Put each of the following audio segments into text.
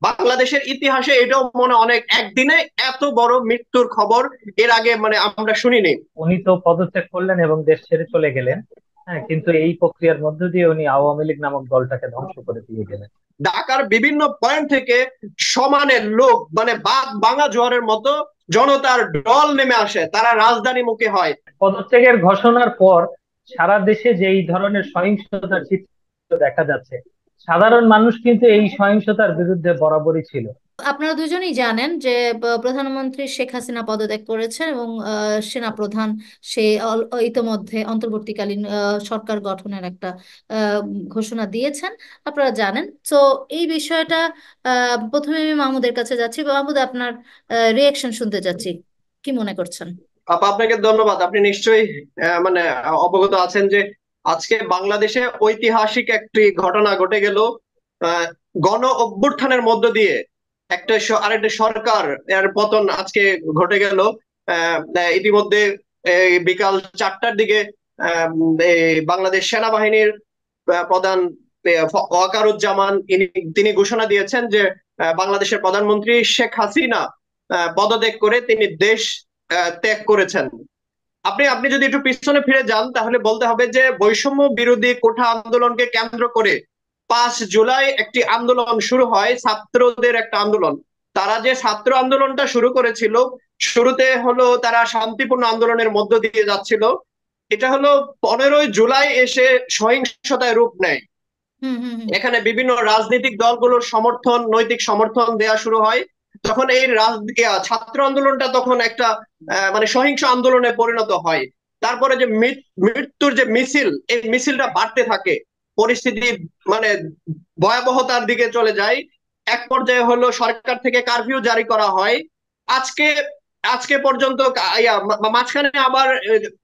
বাংলাদেশের ইতিহাসে এটাও মনে অনেক একদিনে এত বড় মৃত্যুর খবর এর আগে মানে আমরা শুনিনি। উনি তো পদত্যাগ করলেন এবং দেশ ছেড়ে চলে গেলেন। হ্যাঁ, কিন্তু এই প্রক্রিয়ার মধ্য দিয়ে উনি আওয়ামী লীগ নামক দলটাকে ধ্বংস করে দিয়ে গেলেন। ঢাকার বিভিন্ন পয়েন্ট থেকে সমানে লোক মানে বাঘ ভাঙা জোয়ারের মতো জনতার ঢল নেমে আসে, তারা রাজধানী মুখী হয়। পদত্যাগের ঘোষণার পর সারা দেশে যে এই ধরনের সহিংসতার চিত্র দেখা যাচ্ছে, সাধারণ মানুষ কিন্তু এই সহিংসতার বিরুদ্ধে বরাবরই ছিল। আপনারা দুজনেই জানেন যে প্রধানমন্ত্রী শেখ হাসিনা পদত্যাগ করেছেন এবং সেনা প্রধান সে ইতোমধ্যে অন্তর্বর্তীকালীন সরকার গঠনের একটা আহ, ঘোষণা দিয়েছেন। আপনারা জানেন তো এই বিষয়টা। প্রথমে আমি মাহমুদের কাছে যাচ্ছি। মাহমুদ, আপনার রিয়েকশন শুনতে যাচ্ছি, কি মনে করছেন? আপা, আপনাকে ধন্যবাদ। আপনি নিশ্চয়ই মানে অবগত আছেন যে আজকে বাংলাদেশে ঐতিহাসিক একটি ঘটনা ঘটে গেল। আহ, গণ অভ্যুত্থানের মধ্য দিয়ে আরেকটা সরকার এর পতন আজকে ঘটে গেল। ইতিমধ্যে বিকাল 4টার দিকে বাংলাদেশ সেনাবাহিনীর প্রধান ওয়াকারুজ্জামান তিনি ঘোষণা দিয়েছেন যে বাংলাদেশের প্রধানমন্ত্রী শেখ হাসিনা পদত্যাগ করে তিনি দেশ ত্যাগ করেছেন। আপনি আপনি যদি একটু পিছনে ফিরে যান তাহলে বলতে হবে যে বৈষম্য বিরোধী কোঠা আন্দোলনকে কেন্দ্র করে 5 জুলাই একটি আন্দোলন শুরু হয়, ছাত্রদের একটা আন্দোলন। তারা যে ছাত্র আন্দোলনটা শুরু করেছিল, শুরুতে হলো তারা শান্তিপূর্ণ আন্দোলনের মধ্য দিয়ে যাচ্ছিল। এটা হলো 15ই জুলাই এসে সহিংসতায় রূপ নেয়। হুম, হুম, হুম। এখানে বিভিন্ন রাজনৈতিক দলগুলোর সমর্থন, নৈতিক সমর্থন দেয়া শুরু হয়। তখন এই ছাত্র আন্দোলনটা তখন একটা মানে সহিংস আন্দোলনে পরিণত হয়। তারপরে যে মৃত্যুর যে মিছিল, এই মিছিলটা বাড়তে থাকে, পরিস্থিতি মানে ভয়াবহতার দিকে চলে যায়। এক পর্যায়ে হলো সরকার থেকে কারফিউ জারি করা হয়। আজকে আজকে পর্যন্ত মাঝখানে আবার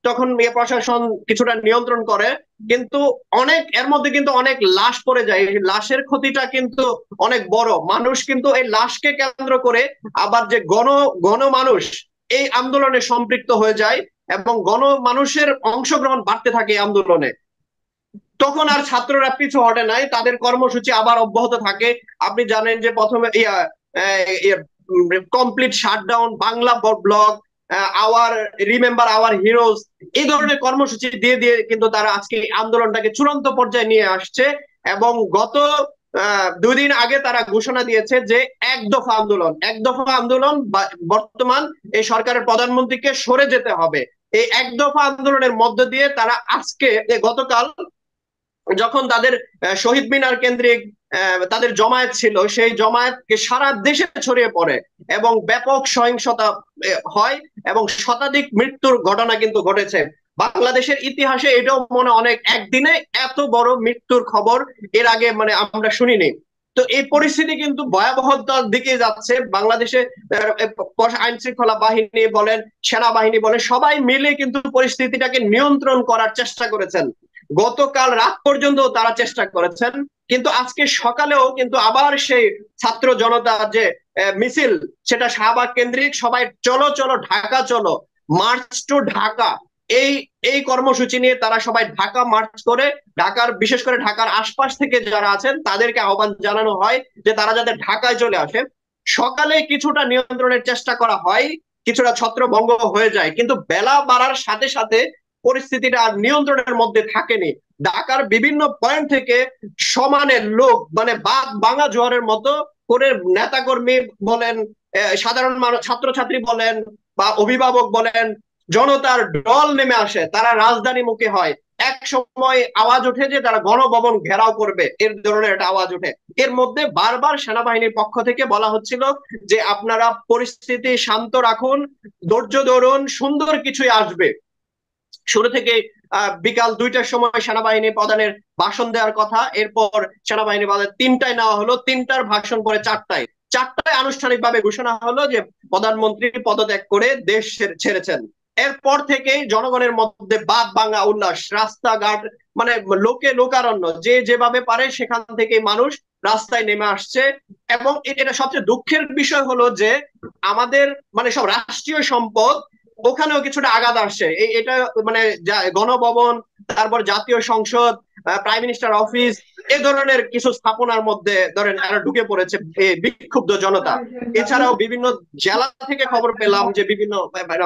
তখন প্রশাসন কিছুটা নিয়ন্ত্রণ করে, কিন্তু এর মধ্যে কিন্তু অনেক লাশ পড়ে যায়। এই লাশের ক্ষতিটা কিন্তু অনেক বড়। মানুষ কিন্তু এই লাশকে কেন্দ্র করে আবার যে গণ মানুষ এই আন্দোলনে সম্পৃক্ত হয়ে যায় এবং মানুষের অংশগ্রহণ বাড়তে থাকে এই আন্দোলনে। তখন আর ছাত্ররা পিছু হটে নাই, তাদের কর্মসূচি আবার অব্যাহত থাকে। আপনি জানেন যে প্রথমে complete shutdown, Bangla blog, our remember our heroes, এই ধরনের কর্মসূচি দিয়ে দিয়ে কিন্তু তারা আজকে আন্দোলনটাকে চূড়ান্ত পর্যায়ে নিয়ে আসছে। এবং গত 2 দিন আগে তারা ঘোষণা দিয়েছে যে এক দফা আন্দোলন বর্তমান এই সরকারের প্রধানমন্ত্রীকে সরে যেতে হবে। এই এক দফা আন্দোলনের মধ্য দিয়ে তারা আজকে গতকাল যখন তাদের শহীদ মিনার কেন্দ্রিক তাদের জমায়েত ছিল, সেই জমায়েতকে সারা দেশে ছড়িয়ে পড়ে এবং ব্যাপক সহিংসতা হয় এবং শতাধিক মৃত্যুর ঘটনা কিন্তু ঘটেছে। বাংলাদেশের ইতিহাসে এটাও মনে অনেক একদিনে এত বড় মৃত্যুর খবর এর আগে মানে আমরা শুনিনি। তো এই পরিস্থিতি কিন্তু ভয়াবহতার দিকে যাচ্ছে বাংলাদেশে। আইন শৃঙ্খলা বাহিনী বলেন, সেনাবাহিনী বলেন, সবাই মিলে কিন্তু পরিস্থিতিটাকে নিয়ন্ত্রণ করার চেষ্টা করেছেন। গতকাল রাত পর্যন্ত তারা চেষ্টা করেছেন, কিন্তু আজকে সকালেও কিন্তু আবার সেই ছাত্র জনতা যে মিছিল, সেটা শাহবাগ কেন্দ্রিক, সবাই চলো চলো ঢাকা চলো, মার্চ টু ঢাকা, এই এই কর্মসূচি নিয়ে তারা সবাই ঢাকা মার্চ করে বিশেষ করে ঢাকার আশপাশ থেকে যারা আছেন তাদেরকে আহ্বান জানানো হয় যে তারা যাতে ঢাকায় চলে আসে। সকালে কিছুটা নিয়ন্ত্রণের চেষ্টা করা হয়, কিছুটা ছত্রভঙ্গ হয়ে যায়, কিন্তু বেলা বাড়ার সাথে সাথে পরিস্থিতিটা আর নিয়ন্ত্রণের মধ্যে থাকেনি। ঢাকার বিভিন্ন পয়েন্ট থেকে সমানে লোক মানে বাঘ ভাঙা জোয়ারের মতো করে নেতাকর্মী বলেন, সাধারণ মানুষ, ছাত্রছাত্রী বলেন বা অভিভাবক বলেন, জনতার ঢল নেমে আসে, তারা রাজধানী মুখী হয়। এক সময় আওয়াজ ওঠে যে তারা গণভবন ঘেরাও করবে, এর ধরনের একটা আওয়াজ ওঠে। এর মধ্যে বারবার সেনাবাহিনীর পক্ষ থেকে বলা হচ্ছিল যে আপনারা পরিস্থিতি শান্ত রাখুন, ধৈর্য ধরুন, সুন্দর কিছুই আসবে। শুরু থেকে বিকাল 2টার সময় সেনাবাহিনী প্রধানের ভাষণ দেওয়ার কথা, এরপর সেনাবাহিনী প্রধান 3টায় নেওয়া হলো, 3টার ভাষণ পরে 4টায় আনুষ্ঠানিকভাবে ঘোষণা হলো যে প্রধানমন্ত্রী পদত্যাগ করে দেশ ছেড়েছেন। এরপর থেকেই জনগণের মধ্যে বাদ ভাঙা উল্লাস, রাস্তাঘাট মানে লোকে লোকারণ্য, যে যেভাবে পারে সেখান থেকে মানুষ রাস্তায় নেমে আসছে। এবং এটা সবচেয়ে দুঃখের বিষয় হলো যে আমাদের মানে সব রাষ্ট্রীয় সম্পদ ওখানেও কিছুটা আঘাত আসছে। এটা মানে গণভবন, তারপর জাতীয় সংসদ, প্রাইম মিনিস্টার অফিস, এ ধরনের কিছু স্থাপনার মধ্যে ধরেন এরা ঢুকে পড়েছে বিক্ষুব্ধ জনতা। এছাড়াও বিভিন্ন জেলা থেকে খবর পেলাম যে বিভিন্ন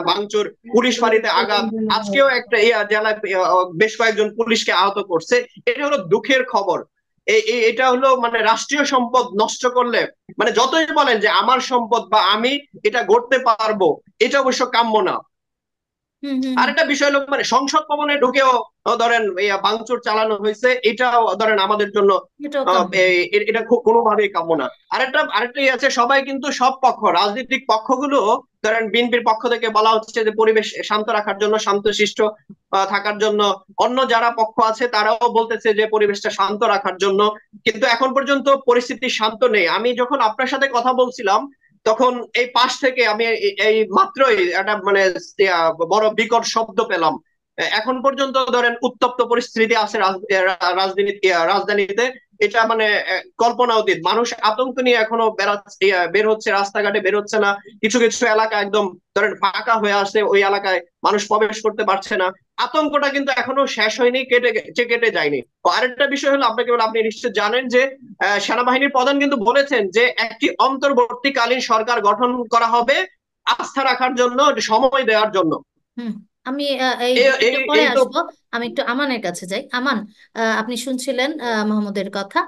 ভাঙচুর, পুলিশ ফাঁড়িতে আঘাত, আজকেও একটা জেলায় বেশ কয়েকজন পুলিশকে আহত করছে। এটা হলো দুঃখের খবর। এটা হলো মানে রাষ্ট্রীয় সম্পদ নষ্ট করলে, মানে যতই বলেন যে আমার সম্পদ বা আমি এটা গড়তে পারবো, এটা অবশ্য কাম্য না। আরেকটা বিষয় হলো মানে সংসদ ভবনে ঢুকেও ধরেন ভাঙচুর চালানো হয়েছে, এটাও ধরেন আমাদের জন্য এটা কোনোভাবেই কাম্য না। আরেকটা আছে, সবাই কিন্তু সব পক্ষ, রাজনৈতিক পক্ষগুলো ধরেন বিএনপির পক্ষ থেকে বলা হচ্ছে যে পরিবেশ শান্ত রাখার জন্য, শান্তশিষ্ট থাকার জন্য, অন্য যারা পক্ষ আছে তারাও বলতেছে যে পরিবেশটা শান্ত রাখার জন্য, কিন্তু এখন পর্যন্ত পরিস্থিতি শান্ত নেই। আমি যখন আপনার সাথে কথা বলছিলাম তখন এই পাশ থেকে আমি এই মাত্রই একটা মানে বড় বিকট শব্দ পেলাম। এখন পর্যন্ত ধরেন উত্তপ্ত পরিস্থিতি আছে রাজধানীতে। এটা মানে কল্পনা অতীত। মানুষ আতঙ্ক নিয়ে এখনো বের হচ্ছে, রাস্তাঘাটে বের হচ্ছে না। কিছু কিছু এলাকা একদম ধরেন ফাঁকা হয়ে আসছে, ওই এলাকায় মানুষ প্রবেশ করতে পারছে না। আতঙ্কটা কিন্তু এখনো শেষ হয়নি, কেটে যায়নি। আরেকটা বিষয় হলো, আপনি নিশ্চয় জানেন যে সেনাবাহিনীর প্রধান কিন্তু বলেছেন যে একটি অন্তর্বর্তীকালীন সরকার গঠন করা হবে আস্থা রাখার জন্য, সময় দেওয়ার জন্য। আমি এই বিষয়টা পরে আসবো। আমি একটু আমানের কাছে যাই। আমান, আপনি শুনছিলেন মাহমুদের কথা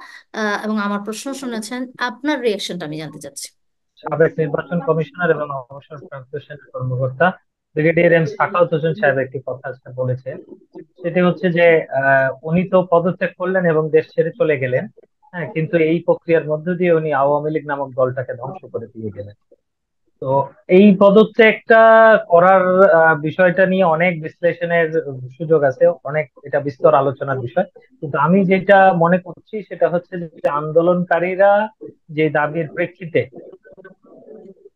এবং আমার প্রশ্ন শুনেছেন, আপনার রিয়াকশনটা আমি জানতে চাচ্ছি। সাবেক নির্বাচন কমিশনার এবং অবসরপ্রাপ্ত সেনা কর্মকর্তা ব্রিগেডিয়ার এম সাখাওয়াত হোসেন সাহেব একটি কথা আজকে বলেছেন। সেটি হচ্ছে যে উনি তো পদত্যাগ করলেন এবং দেশ ছেড়ে চলে গেলেন, হ্যাঁ, কিন্তু এই প্রক্রিয়ার মধ্য দিয়ে উনি আওয়ামী লীগ নামক দলটাকে ধ্বংস করে দিয়ে গেলেন। তো এই পদত্যাগটা করার বিষয়টা নিয়ে অনেক বিশ্লেষণের সুযোগ আছে, অনেক এটা বিস্তর আলোচনার বিষয়। কিন্তু আমি যেটা মনে করছি সেটা হচ্ছে যে আন্দোলনকারীরা যে দাবির প্রেক্ষিতে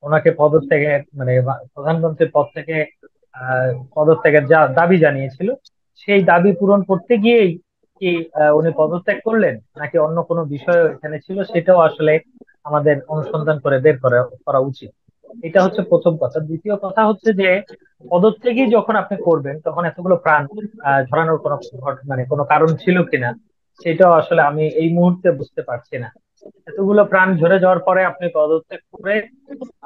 ওনাকে পদত্যাগের মানে প্রধানমন্ত্রীর পদ থেকে পদত্যাগের যা দাবি জানিয়েছিল, সেই দাবি পূরণ করতে গিয়েই কি উনি পদত্যাগ করলেন, নাকি অন্য কোনো বিষয় এখানে ছিল, সেটাও আসলে আমাদের অনুসন্ধান করে বের করা করা উচিত। এটা হচ্ছে প্রথম কথা। দ্বিতীয় কথা হচ্ছে যে পদত্যাগই যখন আপনি করবেন তখন এতগুলো প্রাণ ঝরানোর কোনো মানে কোনো কারণ ছিল কিনা, সেটাও আসলে আমি এই মুহূর্তে বুঝতে পারছি না। এতগুলো প্রাণ ঝরে যাওয়ার পরে আপনি পদত্যাগ করে,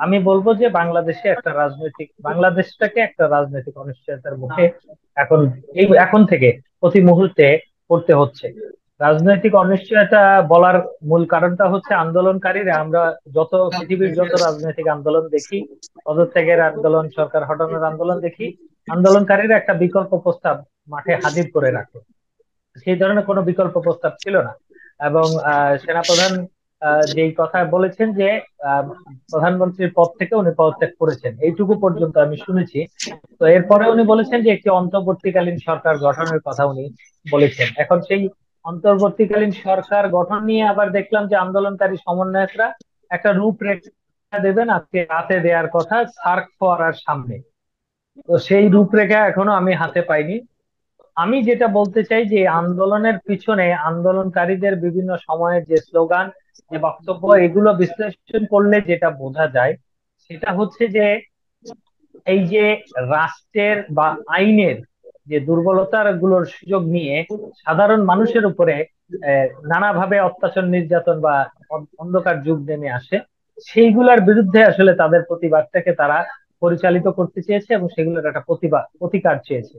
আমি বলবো যে বাংলাদেশটাকে একটা রাজনৈতিক অনিশ্চয়তার মুখে এখন এখন থেকে প্রতি মুহূর্তে পড়তে হচ্ছে। রাজনৈতিক অনিশ্চয়তা বলার মূল কারণটা হচ্ছে আন্দোলনকারীরা, আমরা পৃথিবীর যত রাজনৈতিক আন্দোলন দেখি, পদত্যাগের আন্দোলন, সরকার হটানোর আন্দোলন দেখি, আন্দোলনকারীরা একটা বিকল্প প্রস্তাব মাঠে হাজির করে রাখে। সেই ধরনের কোনো বিকল্প প্রস্তাব ছিল না। এবং সেনাপ্রধান যেই কথা বলেছেন যে আহ, প্রধানমন্ত্রীর পদ থেকে উনি পদত্যাগ করেছেন, এইটুকু পর্যন্ত আমি শুনেছি। তো এরপরে উনি বলেছেন যে একটি অন্তর্বর্তীকালীন সরকার গঠনের কথা উনি বলেছেন। এখন সেই অন্তর্বর্তীকালীন সরকার গঠন নিয়ে আবার দেখলাম যে আন্দোলনকারী সমন্বয়করা একটা রূপরেখা দেবেন আজকে রাতে, দেওয়ার কথা সার্ক ফোয়ারার সামনে। তো সেই রূপরেখা এখনো আমি হাতে পাইনি। আমি যেটা বলতে চাই যে আন্দোলনের পিছনে আন্দোলনকারীদের বিভিন্ন সময়ের যে স্লোগান, যে বক্তব্য, এগুলো বিশ্লেষণ করলে যেটা বোঝা যায় সেটা হচ্ছে যে এই যে রাষ্ট্রের বা আইনের যে দুর্বলতার গুলোর সুযোগ নিয়ে সাধারণ মানুষের উপরে নানাভাবে অত্যাচার, নির্যাতন বা অন্ধকার যুগ নেমে আসে, সেইগুলোর বিরুদ্ধে আসলে তাদের প্রতিবাদটাকে তারা পরিচালিত করতে চেয়েছে এবং সেগুলোর একটা প্রতিকার চেয়েছে।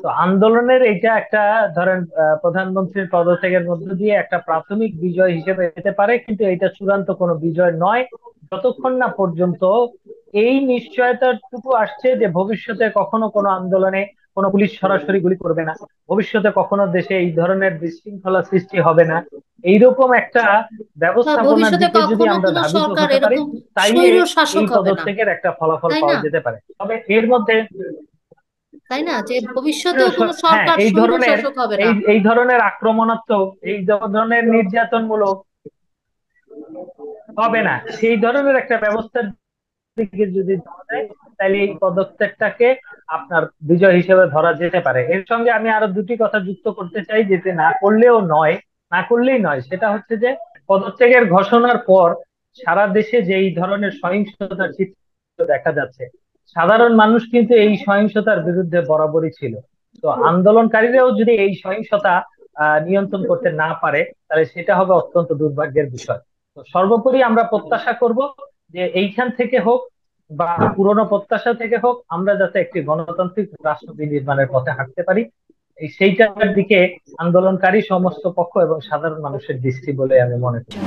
তো আন্দোলনের এটা একটা ধরেন প্রধানমন্ত্রীর পদত্যাগের মধ্য দিয়ে একটা প্রাথমিক বিজয় হিসেবে যেতে পারে, কিন্তু এটা চূড়ান্ত কোনো বিজয় নয় যতক্ষণ না পর্যন্ত এই নিশ্চয়তাটুকু আসছে যে ভবিষ্যতে কখনো কোনো আন্দোলনে কোনো পুলিশ সরাসরি গুলি করবে না, ভবিষ্যতে কখনো দেশে এই ধরনের বিশৃঙ্খলা সৃষ্টি হবে না, এইরকম একটা ব্যবস্থাপনার ভবিষ্যতে দিকে যদি কখনো আমরা কোনো ধাবিত সরকার হতে পারি, এরকম তাইলে স্বৈর এই শাসক হবে না, পদত্যাগের একটা ফলাফল তাই না? পাওয়া যেতে পারে। তবে এর মধ্যে তাই না যে ভবিষ্যতেও কোনো হ্যাঁ, সরকার এই স্বৈর ধরনের শাসক হবে না। এই ধরনের আক্রমণাত্মক, এই ধরনের নির্যাতনমূলক হবে না, সেই ধরনের একটা ব্যবস্থার দিকে যদি যাওয়া যায়, তাহলে এই পদত্যাগটাকে আপনার বিজয় হিসেবে ধরা যেতে পারে। এর সঙ্গে আমি আরো দুটি কথা যুক্ত করতে চাই, যেতে না করলেই নয়, সেটা হচ্ছে যে পদত্যাগের ঘোষণার পর সারা দেশে যে এই ধরনের সহিংসতার চিত্র দেখা যাচ্ছে, সাধারণ মানুষ কিন্তু এই সহিংসতার বিরুদ্ধে বরাবরই ছিল। তো আন্দোলনকারীরাও যদি এই সহিংসতা নিয়ন্ত্রণ করতে না পারে, তাহলে সেটা হবে অত্যন্ত দুর্ভাগ্যের বিষয়। তো সর্বোপরি আমরা প্রত্যাশা করব যে এইখান থেকে হোক বা পুরনো প্রত্যাশা থেকে হোক, আমরা যাতে একটি গণতান্ত্রিক রাষ্ট্র বিনির্মাণের পথে হাঁটতে পারি, সেইটার দিকে আন্দোলনকারী সমস্ত পক্ষ এবং সাধারণ মানুষের দৃষ্টি বলে আমি মনে করি।